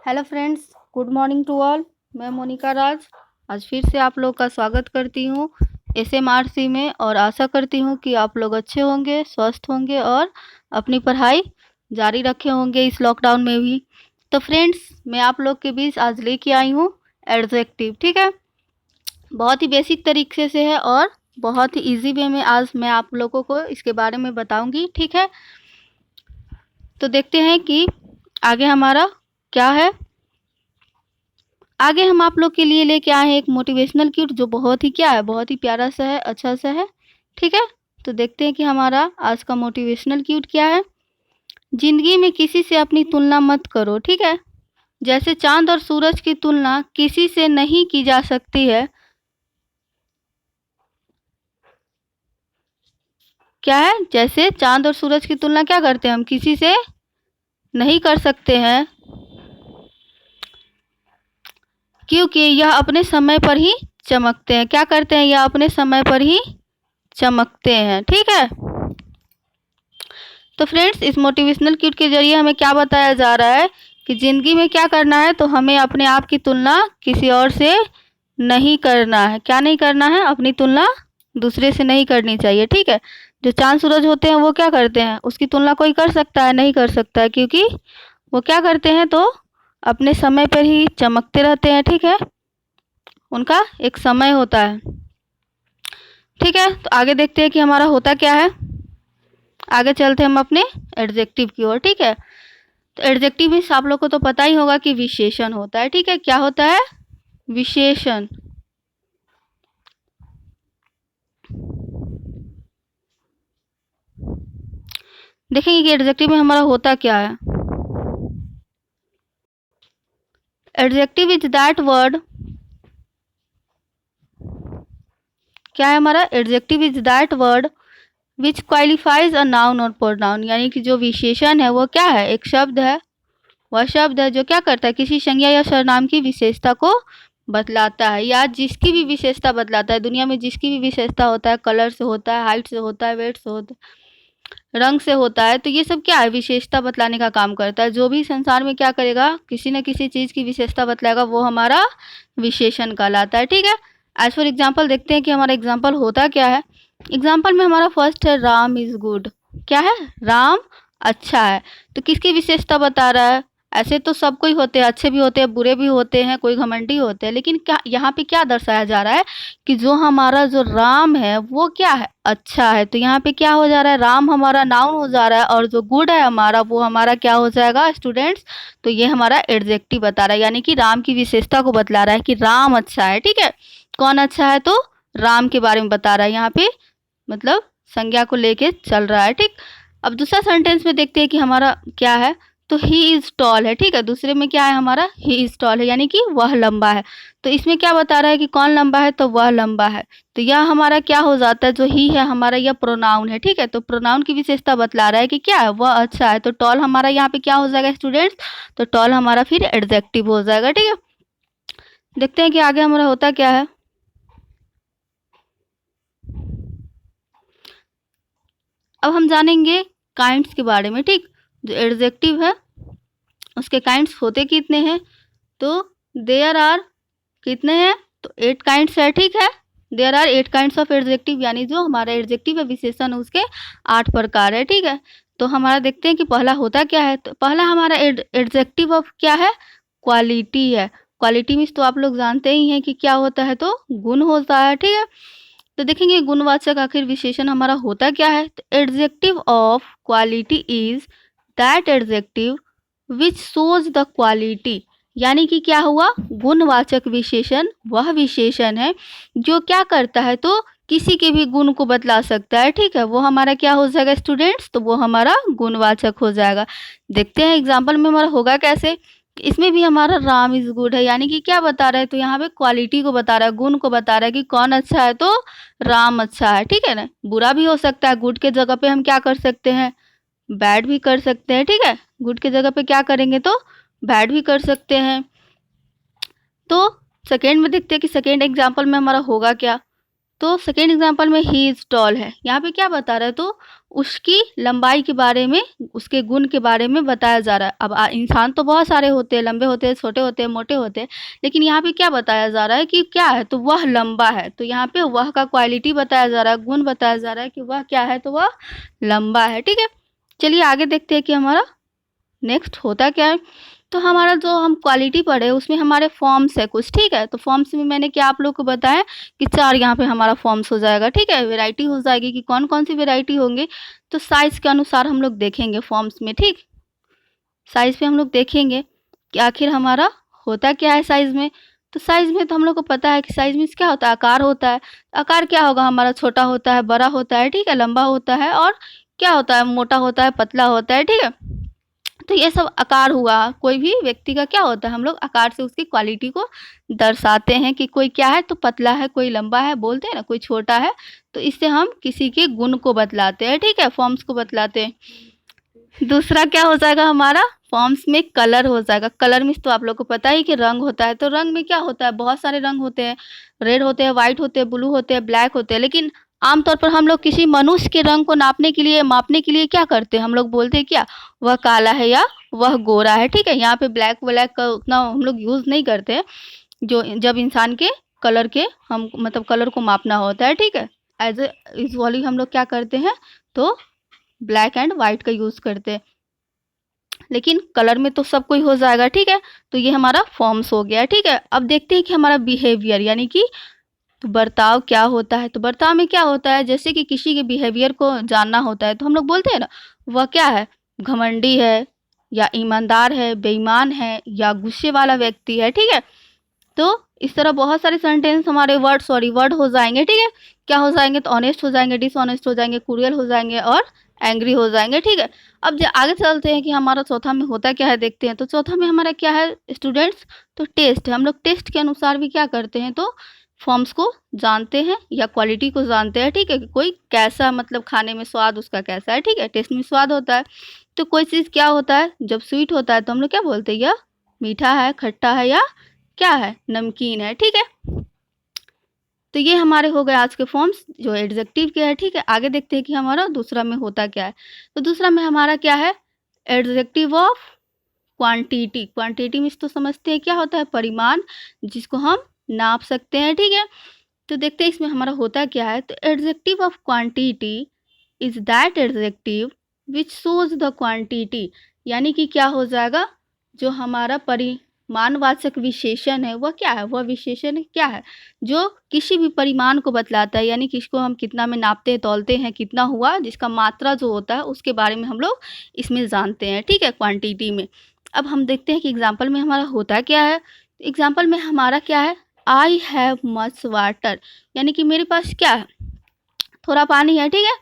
Hello friends, good morning to all. मैं मोनिका राज आज फिर से आप लोग का स्वागत करती हूँ एसएमआरसी में और आशा करती हूँ कि आप लोग अच्छे होंगे, स्वस्थ होंगे और अपनी पढ़ाई जारी रखे होंगे इस लॉकडाउन में भी। तो फ्रेंड्स, मैं आप लोग के बीच आज लेके आई हूँ एडजेक्टिव। ठीक है, बहुत ही बेसिक तरीके से है और बहुत ही इजी वे में आज मैं आप लोगों को इसके बारे में बताऊंगी। ठीक है, तो देखते हैं कि आगे हमारा क्या है। आगे हम आप लोग के लिए लेके आए हैं एक मोटिवेशनल क्यूट जो बहुत ही क्या है, बहुत ही प्यारा सा है, अच्छा सा है। ठीक है, तो देखते हैं कि हमारा आज का मोटिवेशनल क्यूट क्या है। जिंदगी में किसी से अपनी तुलना मत करो। ठीक है, जैसे चांद और सूरज की तुलना किसी से नहीं की जा सकती है। क्या है? जैसे चांद और सूरज की तुलना क्या करते हैं, हम किसी से नहीं कर सकते हैं, क्योंकि यह अपने समय पर ही चमकते हैं। क्या करते हैं? यह अपने समय पर ही चमकते हैं। ठीक है, तो फ्रेंड्स, इस मोटिवेशनल क्यूट के जरिए हमें क्या बताया जा रहा है कि ज़िंदगी में क्या करना है, तो हमें अपने आप की तुलना किसी और से नहीं करना है। क्या नहीं करना है? अपनी तुलना दूसरे से नहीं करनी चाहिए। ठीक है, जो चांद सूरज होते हैं वो क्या करते हैं, उसकी तुलना कोई कर सकता है? नहीं कर सकता है, क्योंकि वो क्या करते हैं, तो अपने समय पर ही चमकते रहते हैं। ठीक है, उनका एक समय होता है। ठीक है, तो आगे देखते हैं कि हमारा होता क्या है। आगे चलते हैं हम अपने एडजेक्टिव की ओर। ठीक है, तो एडजेक्टिव मीन्स आप लोग को तो पता ही होगा कि विशेषण होता है। ठीक है, क्या होता है? विशेषण। देखेंगे कि एडजेक्टिव में हमारा होता क्या है। एडजेक्टिव इज दैट वर्ड, क्या है हमारा? Adjective is that word which qualifies a noun और प्रोनाउन, यानी कि जो विशेषण है वो क्या है? एक शब्द है, वह शब्द है जो क्या करता है, किसी संज्ञा या सर्वनाम की विशेषता को बतलाता है, या जिसकी भी विशेषता बतलाता है। दुनिया में जिसकी भी विशेषता होता है, कलर से होता है, हाइट से होता है, वेट से होता है, रंग से होता है, तो ये सब क्या है? विशेषता बतलाने का काम करता है। जो भी संसार में क्या करेगा, किसी न किसी चीज़ की विशेषता बतलाएगा, वो हमारा विशेषण कहलाता है। ठीक है, एज फॉर एग्जाम्पल देखते हैं कि हमारा एग्जाम्पल होता क्या है। एग्जाम्पल में हमारा फर्स्ट है राम इज गुड। क्या है? राम अच्छा है। तो किसकी विशेषता बता रहा है? ऐसे तो सब कोई होते हैं, अच्छे भी होते हैं, बुरे भी होते हैं, कोई घमंडी होते हैं, लेकिन क्या यहाँ पे क्या दर्शाया जा रहा है कि जो हमारा जो राम है वो क्या है? अच्छा है। तो यहाँ पे क्या हो जा रहा है? राम हमारा नाउन हो जा रहा है और जो गुड है हमारा वो हमारा क्या हो जाएगा स्टूडेंट्स? तो ये हमारा एडजेक्टिव बता रहा है, यानी कि राम की विशेषता को बतला रहा है कि राम अच्छा है। ठीक है, कौन अच्छा है? तो राम के बारे में बता रहा है यहाँ पे, मतलब संज्ञा को लेके चल रहा है। ठीक, अब दूसरा सेंटेंस में देखते हैं कि हमारा क्या है। तो ही इज टॉल है। ठीक है, दूसरे में क्या है हमारा? ही इज टॉल है, यानी कि वह लंबा है। तो इसमें क्या बता रहा है कि कौन लंबा है? तो वह लंबा है। तो यह हमारा क्या हो जाता है? जो ही है हमारा यह प्रोनाउन है। ठीक है, तो प्रोनाउन की विशेषता बतला रहा है कि क्या है? वह अच्छा है। तो टॉल हमारा यहाँ पे क्या हो जाएगा स्टूडेंट्स? तो टॉल हमारा फिर एडजेक्टिव हो जाएगा। ठीक है, देखते हैं कि आगे हमारा होता क्या है। अब हम जानेंगे काइंड्स के बारे में। ठीक, जो एडजेक्टिव है उसके काइंड्स होते कितने हैं? तो देयर आर कितने हैं? तो 8 काइंड्स है। ठीक है, there are 8 kinds of adjective, यानी जो हमारा एडजेक्टिव है विशेषण उसके 8 प्रकार है। ठीक है, तो हमारा देखते हैं कि पहला होता क्या है। तो पहला हमारा एडजेक्टिव ऑफ क्या है? क्वालिटी है। क्वालिटी मीन्स तो आप लोग जानते ही हैं कि क्या होता है, तो गुण होता है। ठीक है, तो देखेंगे गुणवाचक आखिर विशेषण हमारा होता क्या है। तो adjective of quality is that adjective which shows the quality, यानी कि क्या हुआ? गुणवाचक विशेषण वह विशेषण है जो क्या करता है, तो किसी के भी गुण को बतला सकता है। ठीक है, वो हमारा क्या हो जाएगा स्टूडेंट्स? तो वो हमारा गुणवाचक हो जाएगा। देखते हैं एग्जाम्पल में हमारा होगा कैसे। इसमें भी हमारा राम इज गुड है, यानी कि क्या बता रहा है? तो यहाँ पे क्वालिटी को बता रहा है, गुण को बता रहा है कि कौन अच्छा है, तो राम अच्छा है। ठीक है ना, बुरा भी हो सकता है। गुड के जगह पे हम क्या कर सकते हैं? बैड भी कर सकते हैं। ठीक है, गुड के जगह पे क्या करेंगे? तो बैड भी कर सकते हैं। तो सेकेंड में देखते हैं कि सेकेंड एग्जाम्पल में हमारा होगा क्या। तो सेकेंड एग्जाम्पल में ही इज़ टॉल है, यहाँ पे क्या बता रहा है, तो उसकी लंबाई के बारे में, उसके गुण के बारे में बताया जा रहा है। अब इंसान तो बहुत सारे होते हैं, लंबे होते हैं, छोटे होते हैं, मोटे होते हैं, लेकिन यहाँ पे क्या बताया जा रहा है कि क्या है, तो वह लंबा है। तो यहाँ पे वह का क्वालिटी बताया जा रहा है, गुण बताया जा रहा है कि वह क्या है, तो वह लंबा है। ठीक है, चलिए आगे देखते हैं कि हमारा नेक्स्ट होता क्या है। तो हमारा जो हम क्वालिटी पढ़े उसमें हमारे फॉर्म्स है कुछ, ठीक है। तो फॉर्म्स में मैंने क्या आप लोग को बताया कि 4 यहाँ पे हमारा फॉर्म्स हो जाएगा, ठीक है। वैरायटी हो जाएगी कि कौन कौन सी वैरायटी होंगे, तो साइज़ के अनुसार हम लोग देखेंगे फॉर्म्स में, ठीक। साइज़ पे हम लोग देखेंगे कि आखिर हमारा होता क्या है साइज़ में। तो साइज़ में तो हम लोग को पता है कि साइज़ में क्या होता है, आकार होता है। आकार क्या होगा हमारा, छोटा होता है, बड़ा होता है, ठीक है, लंबा होता है, और क्या होता है, मोटा होता है, पतला होता है, ठीक है। तो ये सब आकार हुआ। कोई भी व्यक्ति का क्या होता है, हम लोग आकार से उसकी क्वालिटी को दर्शाते हैं कि कोई क्या है, तो पतला है, कोई लंबा है, बोलते हैं ना, कोई छोटा है। तो इससे हम किसी के गुण को बतलाते हैं, ठीक है, फॉर्म्स को बतलाते हैं। दूसरा क्या हो जाएगा हमारा, फॉर्म्स में कलर हो जाएगा। कलर में तो आप लोग को पता ही कि रंग होता है। तो रंग में क्या होता है, बहुत सारे रंग होते हैं, रेड होते हैं, व्हाइट होते हैं, ब्लू होते हैं, ब्लैक होते हैं। लेकिन आमतौर पर हम लोग किसी मनुष्य के रंग को नापने के लिए, मापने के लिए क्या करते हैं, हम लोग बोलते हैं क्या, वह काला है या वह गोरा है, ठीक है। यहाँ पे ब्लैक व्लैक का उतना हम लोग यूज़ नहीं करते हैं, जो जब इंसान के कलर के हम मतलब कलर को मापना होता है, ठीक है। एज ए यूजुअली हम लोग क्या करते हैं, तो ब्लैक एंड वाइट का यूज़ करते हैं, लेकिन कलर में तो सब कोई हो जाएगा, ठीक है। तो ये हमारा फॉर्म्स हो गया, ठीक है। अब देखते हैं कि हमारा बिहेवियर यानी कि तो बर्ताव क्या होता है। तो बर्ताव में क्या होता है, जैसे कि किसी के बिहेवियर को जानना होता है, तो हम लोग बोलते हैं ना, वह क्या है, घमंडी है या ईमानदार है, बेईमान है या गुस्से वाला व्यक्ति है, ठीक है। तो इस तरह बहुत सारे सेंटेंस हमारे वर्ड हो जाएंगे, ठीक है। क्या हो जाएंगे, तो ऑनेस्ट हो जाएंगे, डिसऑनेस्ट हो जाएंगे, क्रूअल हो जाएंगे और एंग्री हो जाएंगे, ठीक है। अब जो आगे चलते हैं कि हमारा चौथा में होता क्या है, देखते हैं। तो चौथा में हमारा क्या है स्टूडेंट्स, तो टेस्ट है। हम लोग टेस्ट के अनुसार भी क्या करते हैं, तो फॉर्म्स को जानते हैं या क्वालिटी को जानते हैं, ठीक है, कि कोई कैसा मतलब खाने में स्वाद उसका कैसा है, ठीक है। टेस्ट में स्वाद होता है। तो कोई चीज़ क्या होता है, जब स्वीट होता है तो हम लोग क्या बोलते हैं, यह मीठा है, खट्टा है या क्या है, नमकीन है, ठीक है। तो ये हमारे हो गए आज के फॉर्म्स जो एडजेक्टिव के हैं, ठीक है। आगे देखते हैं कि हमारा दूसरा में होता क्या है। तो दूसरा में हमारा क्या है, एडजेक्टिव ऑफ क्वांटिटी। क्वांटिटी में तो समझते हैं क्या होता है, परिमाण, जिसको हम नाप सकते हैं, ठीक है। तो देखते हैं इसमें हमारा होता क्या है। तो adjective of quantity is that adjective which shows the quantity, यानी कि क्या हो जाएगा, जो हमारा परिमाणवाचक विशेषण है वह क्या है, वह विशेषण क्या है जो किसी भी परिमाण को बतलाता है, यानी कि इसको हम कितना में नापते हैं, तौलते हैं, कितना हुआ, जिसका मात्रा जो होता है उसके बारे में हम लोग इसमें जानते हैं, ठीक है, क्वांटिटी में। अब हम देखते हैं कि एग्जाम्पल में हमारा होता क्या है। एग्जाम्पल में हमारा क्या है, आई हैव मच वाटर, यानी कि मेरे पास क्या है, थोड़ा पानी है, ठीक है।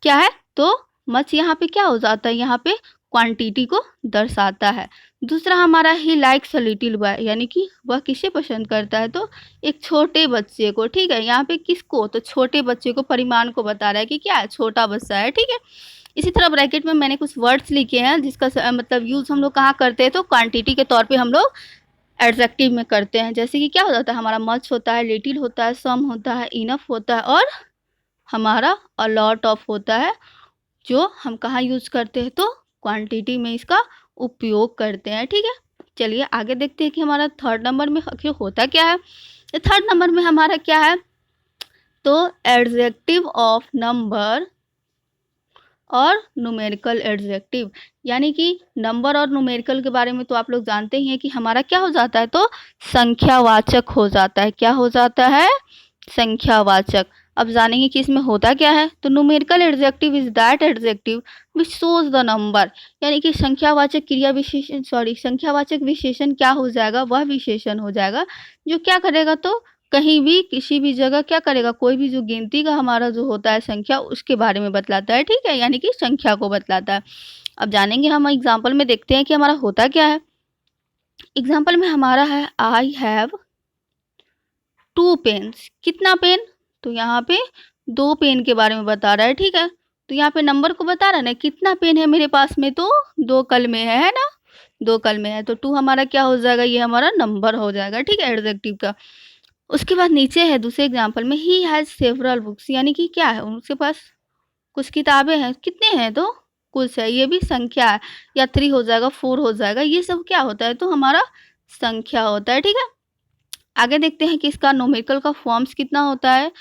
क्या है, तो मच यहाँ पे क्या हो जाता है, यहाँ पे क्वांटिटी को दर्शाता है। दूसरा हमारा he likes a little boy, यानी कि वह किसे पसंद करता है, तो एक छोटे बच्चे को, ठीक है। यहाँ पे किसको, तो छोटे बच्चे को, परिमाण को बता रहा है कि क्या है, छोटा बच्चा है, ठीक है। इसी तरह ब्रैकेट में मैंने कुछ वर्ड्स लिखे हैं जिसका मतलब यूज़ हम लोग कहाँ करते हैं, तो क्वांटिटी के तौर पे हम लोग एडजेक्टिव में करते हैं। जैसे कि क्या हो जाता है, हमारा मच होता है, लिटिल होता है, सम होता है, इनफ होता है और हमारा अ लॉट ऑफ होता है, जो हम कहाँ यूज़ करते हैं, तो क्वांटिटी में इसका उपयोग करते हैं, ठीक है। चलिए आगे देखते हैं कि हमारा थर्ड नंबर में आखिर होता क्या है। तो थर्ड नंबर में हमारा क्या है, तो एडजेक्टिव ऑफ नंबर और न्यूमेरिकल एडजेक्टिव, यानी कि नंबर और न्यूमेरिकल के बारे में तो आप लोग जानते ही हैं कि हमारा क्या हो जाता है, तो संख्यावाचक हो जाता है। क्या हो जाता है, संख्यावाचक। अब जानेंगे कि इसमें होता क्या है। तो numerical adjective is that adjective which shows the number, यानी कि संख्यावाचक क्रिया विशेषण, संख्यावाचक विशेषण क्या हो जाएगा, वह विशेषण हो जाएगा जो क्या करेगा, तो कहीं भी किसी भी जगह क्या करेगा, कोई भी जो गिनती का हमारा जो होता है संख्या, उसके बारे में बतलाता है, ठीक है, यानी कि संख्या को बतलाता है। अब जानेंगे हम एग्जाम्पल में, देखते हैं कि हमारा होता क्या है। एग्जाम्पल में हमारा है आई हैव 2 पेन्स, कितना पेन, तो यहाँ पे 2 पेन के बारे में बता रहा है, ठीक है। तो यहाँ पे नंबर को बता रहा है ना, कितना पेन है मेरे पास में, तो 2 कल में है ना, 2 कल में है। तो 2 हमारा क्या हो जाएगा, ये हमारा नंबर हो जाएगा, ठीक है, एडजेक्टिव का। उसके बाद नीचे है दूसरे एग्जाम्पल में, ही हैज़ सेवरल बुक्स, यानी कि क्या है, उसके पास कुछ किताबें हैं। कितने हैं? तो कुछ है, ये भी संख्या है, या 3 हो जाएगा, 4 हो जाएगा, ये सब क्या होता है? तो हमारा संख्या होता है, ठीक है। आगे देखते हैं कि इसका न्यूमेरिकल का फॉर्म्स कितना होता है,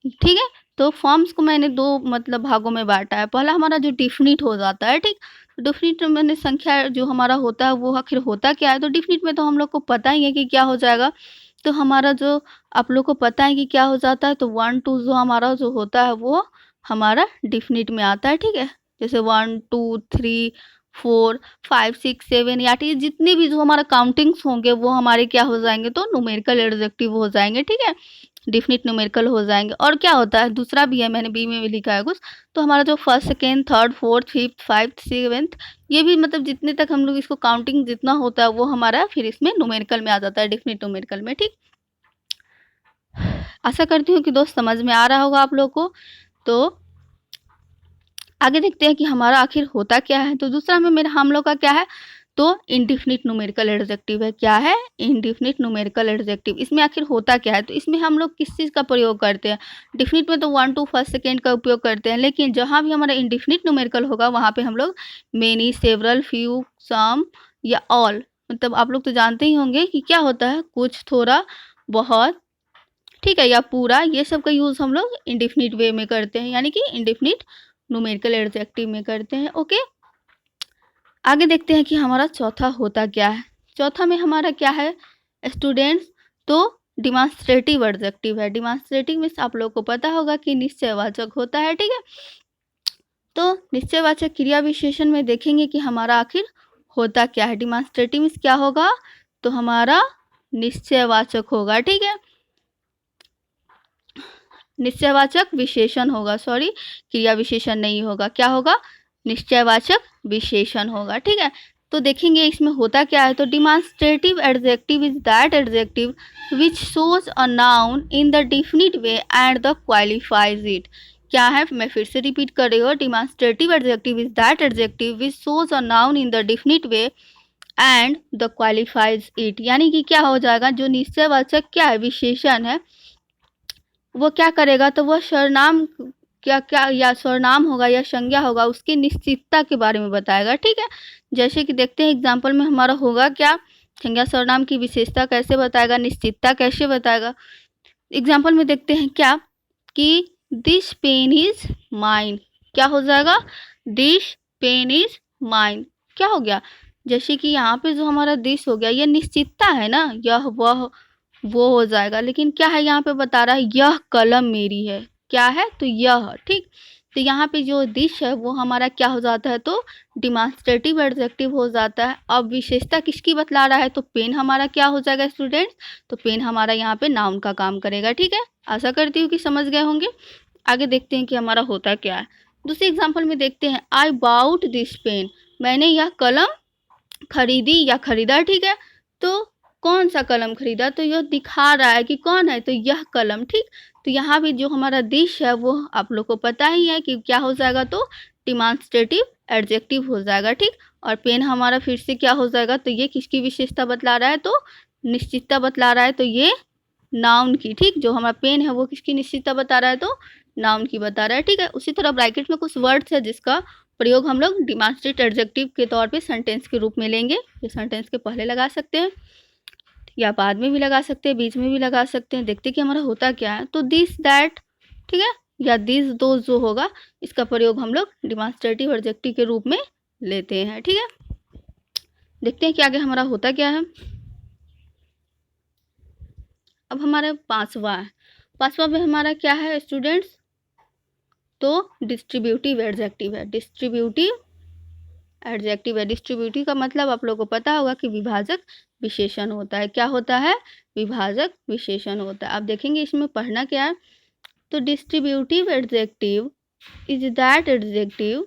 ठीक है। तो फॉर्म्स को मैंने 2 मतलब भागों में बाँटा है। पहला हमारा जो डिफिनिट हो जाता है, ठीक। डिफिनिट में मैंने संख्या जो हमारा होता है वो आखिर होता क्या है? तो डिफिनिट में तो हम लोग को पता ही है कि क्या हो जाएगा। तो हमारा जो आप लोग को पता है कि क्या हो जाता है, तो 1 2 जो हमारा जो होता है वो हमारा डिफिनिट में आता है, ठीक है। जैसे 1 2 3 4 5 6 7 8 ये जितने भी जो हमारा काउंटिंग्स होंगे वो हमारे क्या हो जाएंगे? तो न्यूमेरिकल एडजेक्टिव हो जाएंगे, ठीक है। डिफिनिट न्यूमेरिकल हो जाएंगे। और क्या होता है, दूसरा भी है, मैंने बी में भी लिखा है कुछ। तो हमारा जो first second third fourth fifth fifth seventh, ये भी मतलब जितने तक हम लोग इसको काउंटिंग जितना होता है वो हमारा फिर इसमें न्यूमेरिकल में आ जाता है, डिफिनिट न्यूमेरिकल में, ठीक। आशा करती हूँ कि दोस्त समझ में आ रहा होगा आप लोग को। तो आगे देखते हैं कि हमारा आखिर होता क्या है। तो दूसरा में मेरा हम लोग का क्या है, तो इंडिफिनिट न्यूमेरिकल एडजेक्टिव है। क्या है? Indefinite numerical adjective. इसमें आखिर होता क्या है? तो इसमें हम लोग किस चीज़ का प्रयोग करते हैं? डिफिनिट में तो 1 2 फर्स्ट सेकेंड का उपयोग करते हैं, लेकिन जहाँ भी हमारा इंडिफिनिट न्यूमेरिकल होगा वहाँ पे हम लोग मेनी, सेवरल, फ्यू, सम या ऑल, मतलब आप लोग तो जानते ही होंगे कि क्या होता है, कुछ, थोड़ा, बहुत, ठीक है, या पूरा, ये सब का यूज़ हम लोग इंडिफिनिट वे में करते हैं, यानी कि इंडिफिनिट न्यूमेरिकल एडजेक्टिव में करते हैं। ओके, आगे देखते हैं कि हमारा चौथा होता क्या है। चौथा में हमारा क्या है स्टूडेंट्स, तो डिमॉन्स्ट्रेटिव एडजेक्टिव है। डिमॉन्स्ट्रेटिव मीन्स आप लोग को पता होगा कि निश्चयवाचक होता है, ठीक है। तो निश्चयवाचक क्रिया विशेषण में देखेंगे कि हमारा आखिर होता क्या है। डिमॉन्स्ट्रेटिव मीन्स क्या होगा, तो हमारा निश्चयवाचक होगा, ठीक है। निश्चयवाचक विशेषण होगा, सॉरी क्रिया विशेषण नहीं होगा, क्या होगा, निश्चयवाचक विशेषण होगा, ठीक है। तो देखेंगे इसमें होता क्या है। तो demonstrative adjective is that adjective which shows a noun in the definite way and the qualifies it. क्या है, मैं फिर से रिपीट कर रही हूँ, demonstrative adjective is that adjective which shows a noun in the definite way and the qualifies it, यानी कि क्या हो जाएगा, जो निश्चयवाचक क्या है, विशेषण है, वो क्या करेगा, तो वह सर्वनाम क्या क्या या सर्वनाम होगा या संज्ञा होगा, उसकी निश्चितता के बारे में बताएगा, ठीक है। जैसे कि देखते हैं एग्जाम्पल में हमारा होगा क्या, संज्ञा सर्वनाम की विशेषता कैसे बताएगा, निश्चितता कैसे बताएगा। एग्जाम्पल में देखते हैं क्या, कि दिस पेन इज माइन, क्या हो जाएगा, दिस पेन इज माइन, क्या हो गया, जैसे कि यहाँ पे जो हमारा दिस हो गया, ये निश्चितता है ना, यह वह वो हो जाएगा, लेकिन क्या है यहाँ पे बता रहा है, यह कलम मेरी है, क्या है, तो यह, ठीक। तो यहाँ पे जो दिस है वो हमारा क्या हो जाता है, तो डिमॉन्स्ट्रेटिव एडजेक्टिव हो जाता है। अब विशेषता किसकी बतला रहा है, तो पेन हमारा क्या हो जाएगा स्टूडेंट्स, तो पेन हमारा यहाँ पे नाउन का काम करेगा, ठीक है। आशा करती हूँ कि समझ गए होंगे। आगे देखते हैं कि हमारा होता क्या है। दूसरे एग्जाम्पल में देखते हैं, आई बाउट दिस पेन, मैंने यह कलम खरीदी या खरीदा, ठीक है। तो कौन सा कलम खरीदा, तो यह दिखा रहा है कि कौन है, तो यह कलम, ठीक। तो यहाँ भी जो हमारा दिस है वो आप लोग को पता ही है कि क्या हो जाएगा, तो डिमॉन्स्ट्रेटिव एडजेक्टिव हो जाएगा, ठीक। और पेन हमारा फिर से क्या हो जाएगा, तो ये किसकी विशेषता बतला रहा है, तो निश्चितता बतला रहा है, तो ये नाउन की, ठीक। जो हमारा पेन है वो किसकी निश्चितता बता रहा है, तो नाउन की बता रहा है, ठीक है। उसी तरह ब्रैकेट में कुछ वर्ड्स है जिसका प्रयोग हम लोग डिमॉन्स्ट्रेट एडजेक्टिव के तौर पे सेंटेंस के रूप में लेंगे। ये सेंटेंस के पहले लगा सकते हैं या बाद में भी लगा सकते हैं, बीच में भी लगा सकते हैं। देखते हैं कि हमारा होता क्या है। तो दिस दैट, ठीक है, या दिस दो जो होगा, इसका प्रयोग हम लोग डिमॉन्स्ट्रेटिव एडजेक्टिव के रूप में लेते हैं, ठीक है। देखते हैं कि आगे हमारा होता क्या है। अब हमारा पांचवा है। पांचवा में हमारा क्या है स्टूडेंट्स, तो डिस्ट्रीब्यूटिव एडजेक्टिव है। डिस्ट्रीब्यूटिव एडजेक्टिव है। डिस्ट्रीब्यूटिव का मतलब आप लोगों को पता होगा कि विभाजक विशेषण होता है। क्या होता है, विभाजक विशेषण होता है। आप देखेंगे इसमें पढ़ना क्या है। तो distributive adjective is that adjective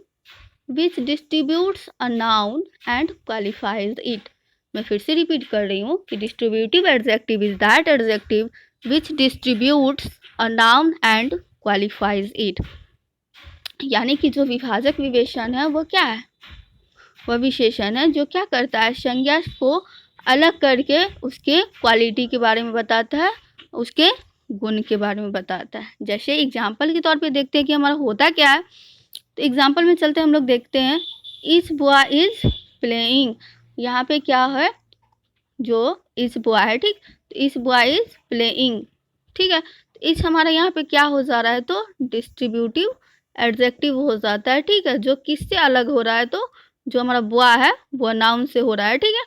which distributes a noun and qualifies it. मैं फिर से रिपीट कर रही हूँ कि distributive adjective is that adjective which distributes a noun and qualifies it, यानी कि जो विभाजक विशेषण है वो क्या है, वह विशेषण है जो क्या करता है, संज्ञा को अलग करके उसके क्वालिटी के बारे में बताता है उसके गुण के बारे में बताता है। जैसे एग्जाम्पल के तौर पे देखते हैं कि हमारा होता क्या है। तो एग्जाम्पल में चलते हम लोग देखते हैं, इस बॉय इज प्लेइंग। यहाँ पे क्या है, जो इस बॉय है, ठीक, तो इस बॉय इज प्लेइंग, ठीक है। तो इस हमारा यहाँ पे क्या हो जा रहा है, तो डिस्ट्रीब्यूटिव एडजेक्टिव हो जाता है, ठीक है, जो किससे अलग हो रहा है, तो जो हमारा बॉय है वो नाउन से हो रहा है, ठीक है।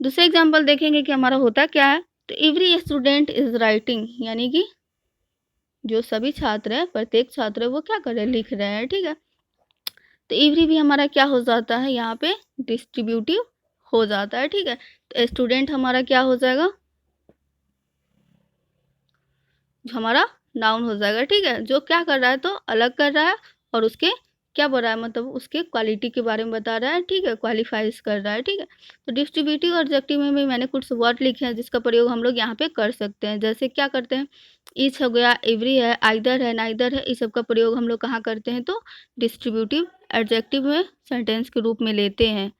दूसरा एग्जाम्पल देखेंगे कि हमारा होता क्या है। तो एवरी स्टूडेंट इज राइटिंग, यानी कि जो सभी छात्र हैं, प्रत्येक छात्र है वो क्या कर रहे हैं, लिख रहे हैं, ठीक है। तो एवरी भी हमारा क्या हो जाता है, यहाँ पे डिस्ट्रीब्यूटिव हो जाता है, ठीक है। तो स्टूडेंट हमारा क्या हो जाएगा, जो हमारा नाउन हो जाएगा, ठीक है, जो क्या कर रहा है, तो अलग कर रहा है और उसके क्या बोल रहा है, मतलब उसके क्वालिटी के बारे में बता रहा है, ठीक है, क्वालिफाइज कर रहा है, ठीक है। तो डिस्ट्रीब्यूटिव और एडजेक्टिव में भी मैंने कुछ वर्ड लिखे हैं जिसका प्रयोग हम लोग यहाँ पे कर सकते हैं। जैसे क्या करते हैं, ईच हो गया, एवरी है, आइदर है, नाइदर है, इस सब का प्रयोग हम लोग कहाँ करते हैं, तो डिस्ट्रीब्यूटिव एडजेक्टिव में सेंटेंस के रूप में लेते हैं,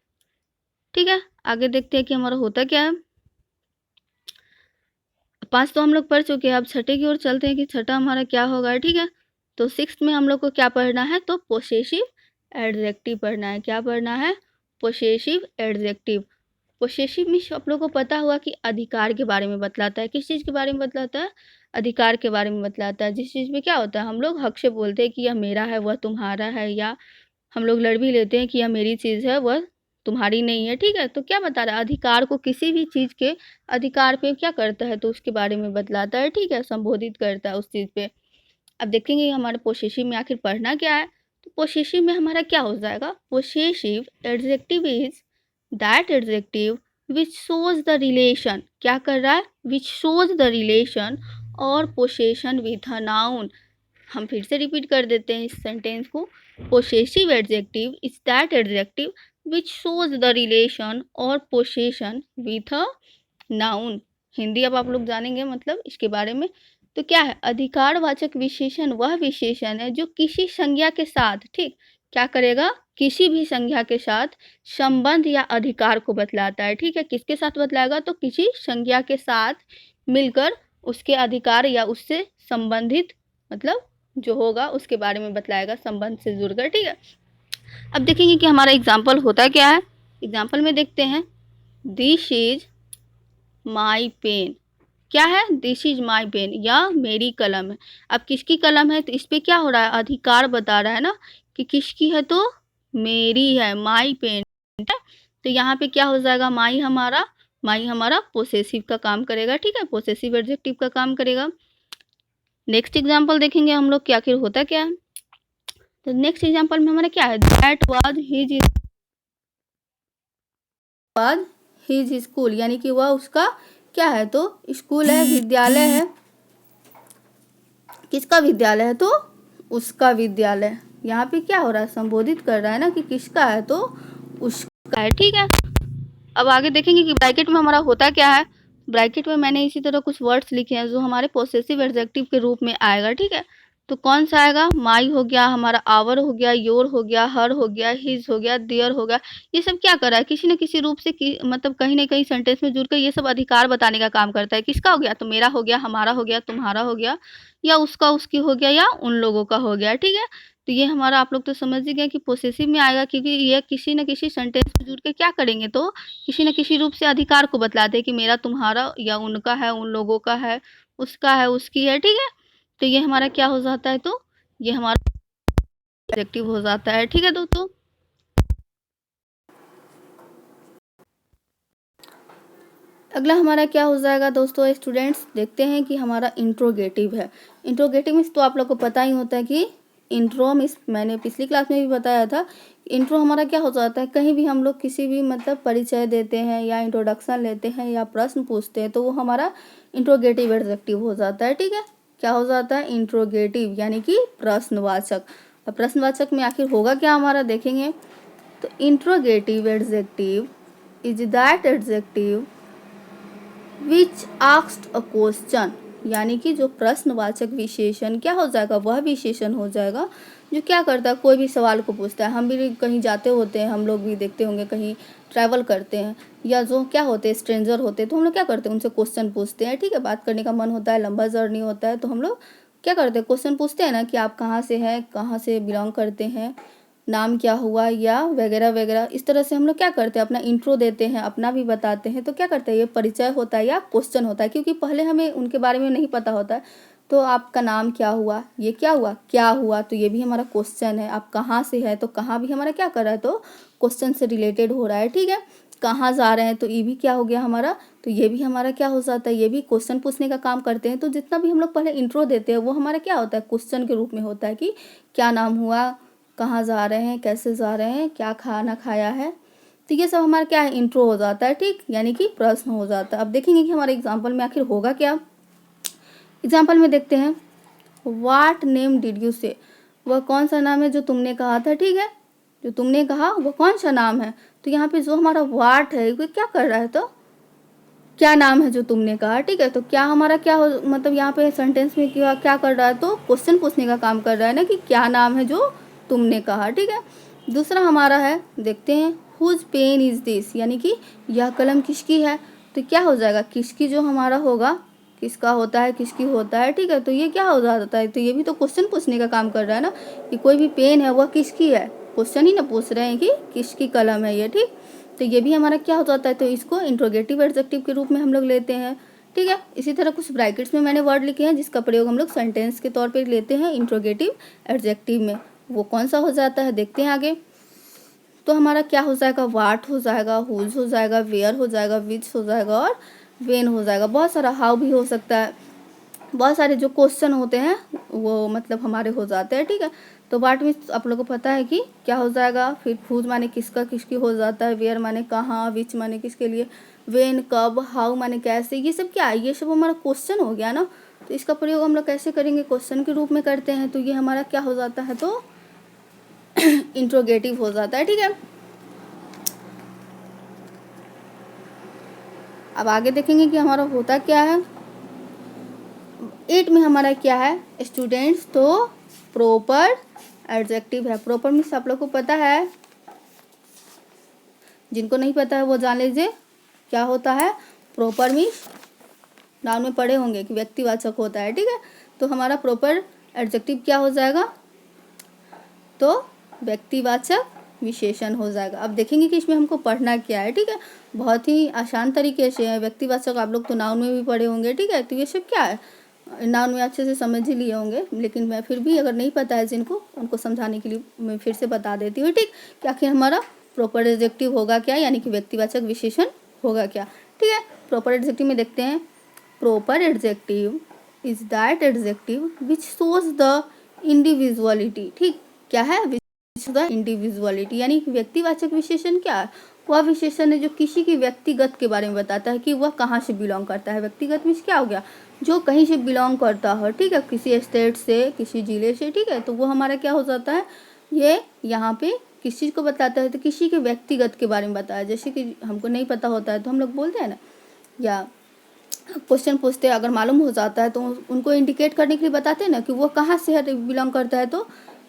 ठीक है। आगे देखते हैं कि हमारा होता क्या है। 5 तो हम लोग पढ़ चुके हैं, अब छठे की ओर चलते हैं कि छठा हमारा क्या होगा, ठीक है। तो 6th में हम लोग को क्या पढ़ना है, तो पोसेसिव एडजेक्टिव पढ़ना है। क्या पढ़ना है, पोसेसिव एडजेक्टिव। पोसेसिव मीन्स आप लोग को पता हुआ कि अधिकार के बारे में बतलाता है। किस चीज़ के बारे में बतलाता है, अधिकार के बारे में बतलाता है। जिस चीज़ में क्या होता है, हम लोग हक से बोलते हैं कि यह मेरा है, वह तुम्हारा है, या हम लोग लड़ भी लेते हैं कि यह मेरी चीज़ है, वह तुम्हारी नहीं है, ठीक है। तो क्या बता रहा है, अधिकार को, किसी भी चीज़ के अधिकार पे क्या करता है, तो उसके बारे में बतलाता है, ठीक है, संबोधित करता है उस चीज़ पे। अब देखेंगे हमारे पोसेसिव में आखिर पढ़ना क्या है। तो पोसेसिव में हमारा क्या हो जाएगा, possessive adjective is that adjective which shows the relation, क्या कर रहा है, विच शोज द रिलेशन और पोसेशन विथ अ नाउन। हम फिर से रिपीट कर देते हैं इस सेंटेंस को। Possessive adjective is that adjective which shows the relation और possession with a noun. Hindi अब आप लोग जानेंगे मतलब इसके बारे में। तो क्या है, अधिकारवाचक विशेषण वह विशेषण है जो किसी संज्ञा के साथ, ठीक, क्या करेगा, किसी भी संज्ञा के साथ संबंध या अधिकार को बतलाता है, ठीक है। किसके साथ बतलाएगा, तो किसी संज्ञा के साथ मिलकर उसके अधिकार या उससे संबंधित, मतलब जो होगा उसके बारे में बतलाएगा, संबंध से जुड़कर, ठीक है। अब देखेंगे कि हमारा एग्जाम्पल होता क्या है। एग्जाम्पल में देखते हैं, दिस इज माई पेन। क्या है, दिस इज माई पेन, या मेरी कलम है। अब किसकी कलम है, तो इस पे क्या हो रहा है, अधिकार बता रहा है ना कि किसकी है, तो मेरी है, माई पेन, ठीक है। तो यहाँ पे क्या हो जाएगा, माई हमारा पोसेसिव का काम करेगा, ठीक है, पोसेसिव एडजेक्टिव का काम करेगा। नेक्स्ट एग्जाम्पल देखेंगे हम लोग कि आखिर होता क्या है। तो नेक्स्ट एग्जाम्पल में हमारा क्या है, दैट वाज हिज स्कूल, यानी कि वह उसका क्या है, तो स्कूल है, विद्यालय है। किसका विद्यालय है, तो उसका विद्यालय। यहाँ पे क्या हो रहा है, संबोधित कर रहा है ना कि किसका है, तो उसका है, ठीक है। अब आगे देखेंगे कि ब्रैकेट में हमारा होता क्या है। ब्रैकेट में मैंने इसी तरह कुछ वर्ड्स लिखे हैं जो हमारे पोसेसिव एडजेक्टिव के रूप में आएगा, ठीक है। तो कौन सा आएगा, माई हो गया, हमारा आवर हो गया, योर हो गया, हर हो गया, हिज हो गया, देयर हो गया। ये सब क्या कर रहा है, किसी न किसी रूप से मतलब कहीं ना कहीं सेंटेंस में जुड़कर ये सब अधिकार बताने का काम करता है। किसका हो गया, तो मेरा हो गया, हमारा हो गया, तुम्हारा हो गया, या उसका उसकी हो गया, या उन लोगों का हो गया, ठीक है। तो ये हमारा आप लोग तो समझ ही गए कि पोसेसिव में आएगा, क्योंकि ये किसी न किसी सेंटेंस में जुड़ के क्या करेंगे, तो किसी न किसी रूप से अधिकार को बतलाते हैं कि मेरा, तुम्हारा, या उनका है, उन लोगों का है, उसका है, उसकी है, ठीक है। तो ये हमारा क्या हो जाता है, तो ये हमारा एडजेक्टिव हो जाता है, ठीक है दोस्तों। अगला हमारा क्या हो जाएगा दोस्तों, स्टूडेंट्स देखते हैं कि हमारा इंट्रोगेटिव है। इंट्रोगेटिव मीन्स तो आप लोग को पता ही होता है कि इंट्रो मीन्स, मैंने पिछली क्लास में भी बताया था, इंट्रो हमारा क्या हो जाता है, कहीं भी हम लोग किसी भी मतलब परिचय देते हैं या इंट्रोडक्शन लेते हैं या प्रश्न पूछते हैं, तो वो हमारा इंट्रोगेटिव एडजेक्टिव हो जाता है, ठीक है। क्या हो जाता है, इंट्रोगेटिव, यानी कि प्रश्नवाचक। और प्रश्नवाचक में आखिर होगा क्या हमारा, देखेंगे। तो interrogative adjective is that adjective which asked a question, यानी कि जो प्रश्नवाचक विशेषण क्या हो जाएगा, वह विशेषण हो जाएगा जो क्या करता है, कोई भी सवाल को पूछता है। हम भी कहीं जाते होते हैं, हम लोग भी देखते होंगे, कहीं ट्रैवल करते हैं या जो क्या होते हैं स्ट्रेंजर होते हैं, तो हम लोग क्या करते हैं, उनसे क्वेश्चन पूछते हैं। ठीक है, बात करने का मन होता है, लंबा जर्नी होता है, तो हम लोग क्या करते हैं, क्वेश्चन पूछते हैं ना कि आप कहाँ से हैं, कहाँ से बिलोंग करते हैं, नाम क्या हुआ, या वगैरह वगैरह। इस तरह से हम लोग क्या करते हैं, अपना इंट्रो देते हैं, अपना भी बताते हैं। तो क्या करते हैं, ये परिचय होता है या क्वेश्चन होता है, क्योंकि पहले हमें उनके बारे में नहीं पता होता है। तो आपका नाम क्या हुआ, ये क्या हुआ, क्या हुआ, तो ये भी हमारा क्वेश्चन है। आप कहाँ से है, तो कहाँ भी हमारा क्या कर रहा है, तो क्वेश्चन से रिलेटेड हो रहा है। ठीक है, कहाँ जा रहे हैं, तो ये भी क्या हो गया हमारा, तो ये भी हमारा क्या हो जाता है, ये भी क्वेश्चन पूछने का काम करते हैं। तो जितना भी हम लोग पहले इंट्रो देते हैं वो हमारा क्या होता है, क्वेश्चन के रूप में होता है कि क्या नाम हुआ, कहाँ जा रहे हैं, कैसे जा रहे हैं, क्या खाना खाया है। तो ये सब हमारा क्या है, इंट्रो हो जाता है। ठीक, यानी कि प्रश्न हो जाता है। अब देखेंगे कि हमारे एग्जाम्पल में आखिर होगा क्या। एग्जाम्पल में देखते हैं, वाट नेम डिड यू से, वह कौन सा नाम है जो तुमने कहा था। ठीक है, जो तुमने कहा वो कौन सा नाम है। तो यहाँ पे जो हमारा वाट है वो क्या कर रहा है, तो क्या नाम है जो तुमने कहा। ठीक है, तो क्या हमारा क्या हो, मतलब यहाँ पे सेंटेंस में क्या क्या कर रहा है, तो क्वेश्चन पूछने का काम कर रहा है ना, कि क्या नाम है जो तुमने कहा। ठीक है, दूसरा हमारा है, देखते हैं, हुज पेन इज दिस, यानी कि यह कलम किसकी है। तो क्या हो जाएगा, किसकी जो हमारा होगा, किसका होता है, किसकी होता है। ठीक है, तो ये क्या हो जाता है, तो ये भी तो क्वेश्चन पूछने का काम कर रहा है ना, कि कोई भी पेन है वह किसकी है, क्वेश्चन ही ना पूछ रहे हैं कि किसकी कलम है ये। ठीक, तो ये भी हमारा क्या हो जाता है, तो इसको इंट्रोगेटिव एडजेक्टिव के रूप में हम लोग लेते हैं। ठीक है, इसी तरह कुछ ब्रैकेट्स में मैंने वर्ड लिखे हैं जिसका प्रयोग हम लोग सेंटेंस के तौर पे लेते हैं इंट्रोगेटिव एडजेक्टिव में। वो कौन सा हो जाता है, देखते हैं आगे। तो हमारा क्या हो जाएगा, वाट हो जाएगा, हुज हो जाएगा, वेयर हो जाएगा, विच हो जाएगा और वेन हो जाएगा। बहुत सारा हाउ भी हो सकता है, बहुत सारे जो क्वेश्चन होते हैं वो मतलब हमारे हो जाते हैं। ठीक है, तो वाट में आप लोगों को पता है कि क्या हो जाएगा, फिर हुज माने किसका किसकी हो जाता है, वेयर माने कहाँ, विच माने किसके लिए, वेन कब, हाउ माने कैसे। ये सब क्या है, ये सब हमारा क्वेश्चन हो गया ना। तो इसका प्रयोग हम लोग कैसे करेंगे, क्वेश्चन के रूप में करते हैं। तो ये हमारा क्या हो जाता है, तो इंट्रोगेटिव हो जाता है। ठीक है, अब आगे देखेंगे कि हमारा होता क्या है। 8 में हमारा क्या है, स्टूडेंट्स, तो प्रॉपर एडजेक्टिव है। प्रॉपर मीन्स आप लोग को पता है, जिनको नहीं पता है वो जान लीजिए क्या होता है। प्रॉपर मीन्स नाउन में पढ़े होंगे कि व्यक्तिवाचक होता है। ठीक है, तो हमारा प्रॉपर एडजेक्टिव क्या हो जाएगा, तो व्यक्तिवाचक विशेषण हो जाएगा। अब देखेंगे कि इसमें हमको पढ़ना क्या है। ठीक है, बहुत ही आसान तरीके से है। व्यक्तिवाचक आप लोग तो नाउन में भी पढ़े होंगे। ठीक है, तो ये सब क्या है, नाउन में अच्छे से समझ ही लिए होंगे, लेकिन मैं फिर भी अगर नहीं पता है जिनको, उनको समझाने के लिए मैं फिर से बता देती हूँ। ठीक, कि आखिर हमारा प्रॉपर एडजेक्टिव होगा क्या, यानी कि व्यक्तिवाचक विशेषण होगा क्या। ठीक है, प्रॉपर एडजेक्टिव में देखते हैं, proper adjective is that adjective which shows the individuality. ठीक, क्या है, विच द इंडिविजुअलिटी, यानी व्यक्तिवाचक विशेषण क्या है, वह विशेषण है जो किसी की व्यक्तिगत के बारे में बताता है कि वह कहाँ से बिलोंग करता है। व्यक्तिगत मीन्स क्या हो गया, जो कहीं से बिलोंग करता हो। ठीक है, किसी स्टेट से, किसी जिले से। ठीक है, तो वो हमारा क्या हो जाता है, ये यहाँ पे किस चीज़ को बताता है, तो किसी के व्यक्तिगत के बारे में बताया। जैसे कि हमको नहीं पता होता है तो हम लोग बोलते हैं ना, या क्वेश्चन पूछते हैं, अगर मालूम हो जाता है तो उनको इंडिकेट करने के लिए बताते हैं ना कि वो कहाँ से बिलोंग करता है, तो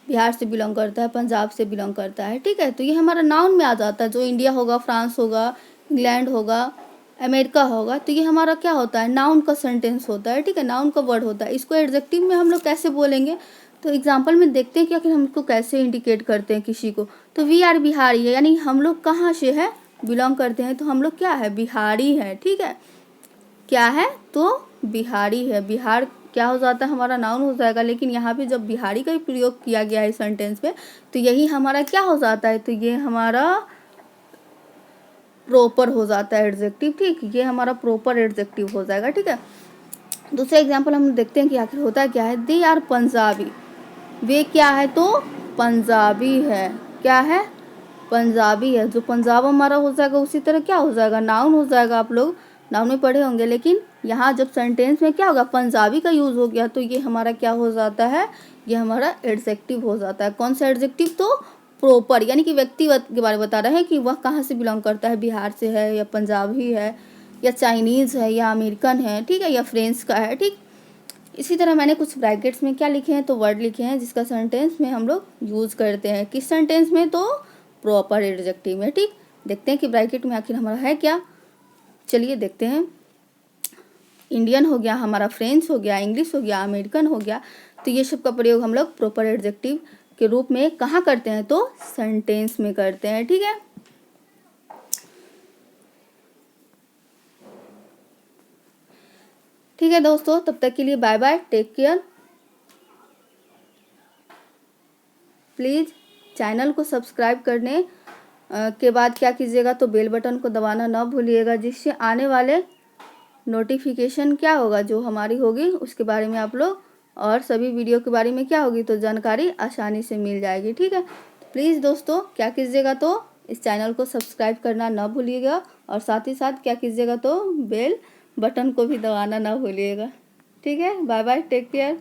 बिहार से बिलोंग करता है, पंजाब से बिलोंग करता है। ठीक है, तो ये हमारा नाउन में आ जाता है। जो इंडिया होगा, फ्रांस होगा, इंग्लैंड होगा, अमेरिका होगा, तो ये हमारा क्या होता है, नाउन का सेंटेंस होता है। ठीक है, नाउन का वर्ड होता है। इसको एडजेक्टिव में हम लोग कैसे बोलेंगे, तो एग्जाम्पल में देखते हैं कि आखिर हमको कैसे इंडिकेट करते हैं किसी को। तो वी आर बिहारी है, यानी हम लोग कहाँ से है, बिलोंग करते हैं, तो हम लोग क्या है, बिहारी है। ठीक है, क्या है, तो बिहारी है। बिहार क्या हो जाता है, हमारा नाउन हो जाएगा। लेकिन यहाँ पे जब बिहारी का ही प्रयोग किया गया है सेंटेंस में, तो यही हमारा क्या हो जाता है, तो ये हमारा प्रॉपर हो जाता है एडजेक्टिव। ठीक, ये हमारा प्रॉपर एडजेक्टिव हो जाएगा। ठीक है, दूसरा एग्जाम्पल हम देखते हैं कि आखिर होता क्या है। दे आर पंजाबी, वे क्या है, तो पंजाबी है। क्या है, पंजाबी है। जो पंजाब हमारा हो जाएगा उसी तरह क्या हो जाएगा, नाउन हो जाएगा। आप लोग नाउन में पढ़े होंगे, लेकिन यहाँ जब सेंटेंस में क्या होगा, पंजाबी का यूज़ हो गया, तो ये हमारा क्या हो जाता है, ये हमारा एडजेक्टिव हो जाता है। कौन सा एडजेक्टिव, तो प्रॉपर, यानी कि व्यक्तिगत के बारे में बता रहे हैं कि वह कहाँ से बिलोंग करता है, बिहार से है, या पंजाबी है, या चाइनीज़ है, या अमेरिकन है। ठीक है, या फ्रेंच का है। ठीक, इसी तरह मैंने कुछ ब्रैकेट्स में क्या लिखे हैं, तो वर्ड लिखे हैं जिसका सेंटेंस में हम लोग यूज़ करते हैं। किस सेंटेंस में, तो प्रॉपर एडजेक्टिव में। ठीक, देखते हैं कि ब्रैकेट में आखिर हमारा है क्या। चलिए देखते हैं। इंडियन हो गया हमारा, फ्रेंच हो गया, इंग्लिश हो गया, अमेरिकन हो गया। तो ये सब का प्रयोग हम लोग प्रॉपर एडजेक्टिव के रूप में कहाँ करते हैं, तो सेंटेंस में करते हैं। ठीक है, ठीक है दोस्तों, तब तक के लिए bye bye, take care. Please channel को सब्सक्राइब करने के बाद क्या कीजिएगा, तो बेल बटन को दबाना ना भूलिएगा, जिससे आने वाले नोटिफिकेशन क्या होगा, जो हमारी होगी उसके बारे में आप लोग, और सभी वीडियो के बारे में क्या होगी, तो जानकारी आसानी से मिल जाएगी। ठीक है, प्लीज़ दोस्तों क्या कीजिएगा, तो इस चैनल को सब्सक्राइब करना ना भूलिएगा, और साथ ही साथ क्या कीजिएगा, तो बेल बटन को भी दबाना ना भूलिएगा। ठीक है, बाय बाय, टेक केयर।